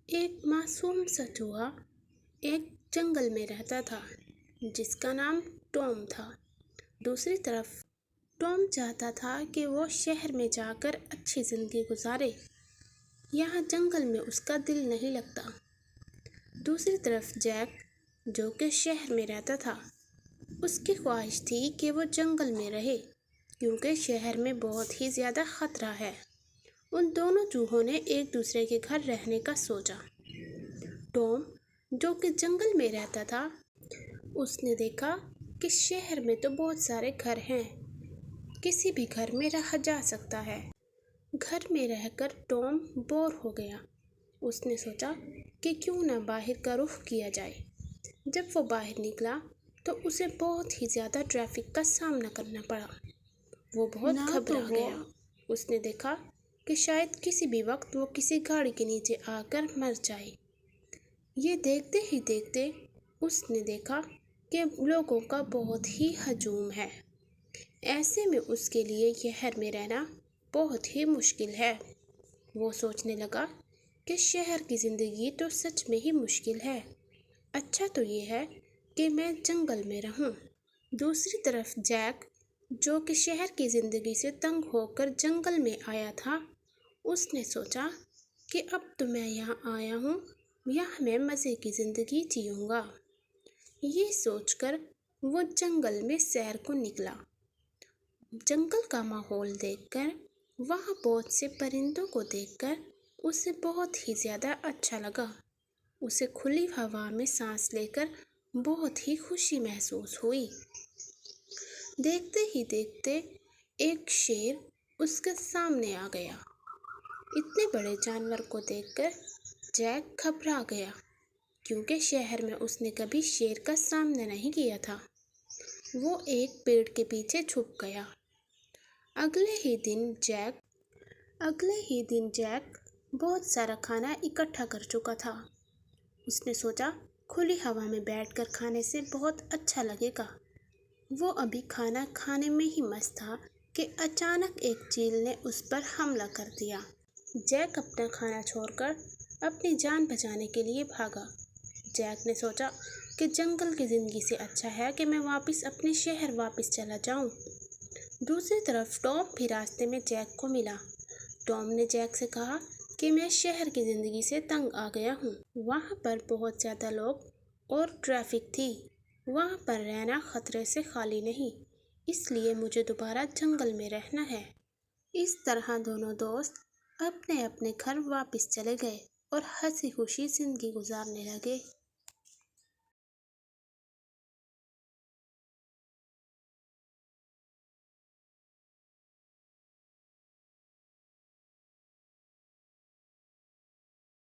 ایک معصوم سا چوہا ایک جنگل میں رہتا تھا جس کا نام ٹام تھا۔ دوسری طرف ٹام چاہتا تھا کہ وہ شہر میں جا کر اچھی زندگی گزارے۔ یہاں جنگل میں اس کا دل نہیں لگتا۔ دوسری طرف جیک جو کہ شہر میں رہتا تھا، اس کی خواہش تھی کہ وہ جنگل میں رہے کیونکہ شہر میں بہت ہی زیادہ خطرہ ہے۔ ان دونوں چوہوں نے ایک دوسرے کے گھر رہنے کا سوچا۔ ٹام جو کہ جنگل میں رہتا تھا، اس نے دیکھا کہ شہر میں تو بہت سارے گھر ہیں، کسی بھی گھر میں رہا جا سکتا ہے۔ گھر میں رہ کر ٹام بور ہو گیا۔ اس نے سوچا کہ کیوں نہ باہر کا رخ کیا جائے۔ جب وہ باہر نکلا تو اسے بہت ہی زیادہ ٹریفک کا سامنا کرنا پڑا۔ وہ بہت گھبرا گیا۔ اس نے دیکھا کہ شاید کسی بھی وقت وہ کسی گاڑی کے نیچے آ کر مر جائے۔ یہ دیکھتے ہی دیکھتے اس نے دیکھا کہ لوگوں کا بہت ہی ہجوم ہے۔ ایسے میں اس کے لیے شہر میں رہنا بہت ہی مشکل ہے۔ وہ سوچنے لگا کہ شہر کی زندگی تو سچ میں ہی مشکل ہے۔ اچھا تو یہ ہے کہ میں جنگل میں رہوں۔ دوسری طرف جیک جو کہ شہر کی زندگی سے تنگ ہو کر جنگل میں آیا تھا، اس نے سوچا کہ اب تو میں یہاں آیا ہوں، یہاں میں مزے کی زندگی جیوں گا۔ یہ سوچ کر وہ جنگل میں سیر کو نکلا۔ جنگل کا ماحول دیکھ کر، وہاں بہت سے پرندوں کو دیکھ کر اسے بہت ہی زیادہ اچھا لگا۔ اسے کھلی ہوا میں سانس لے کر بہت ہی خوشی محسوس ہوئی۔ دیکھتے ہی دیکھتے ایک شیر اس کے سامنے آ گیا۔ اتنے بڑے جانور کو دیکھ کر جیک گھبرا گیا کیونکہ شہر میں اس نے کبھی شیر کا سامنا نہیں کیا تھا۔ وہ ایک پیڑ کے پیچھے چھپ گیا۔ اگلے ہی دن جیک بہت سارا کھانا اکٹھا کر چکا تھا۔ اس نے سوچا کھلی ہوا میں بیٹھ کر کھانے سے بہت اچھا لگے گا۔ وہ ابھی کھانا کھانے میں ہی مست تھا کہ اچانک ایک چیل نے اس پر حملہ کر دیا۔ جیک اپنا کھانا چھوڑ کر اپنی جان بچانے کے لیے بھاگا۔ جیک نے سوچا کہ جنگل کی زندگی سے اچھا ہے کہ میں اپنے شہر واپس چلا جاؤں۔ دوسری طرف ٹام بھی راستے میں جیک کو ملا۔ ٹام نے جیک سے کہا کہ میں شہر کی زندگی سے تنگ آ گیا ہوں۔ وہاں پر بہت زیادہ لوگ اور ٹریفک تھی۔ وہاں پر رہنا خطرے سے خالی نہیں، اس لیے مجھے دوبارہ جنگل میں رہنا ہے۔ اس طرح دونوں دوست اپنے اپنے گھر واپس چلے گئے اور ہنسی خوشی زندگی گزارنے لگے۔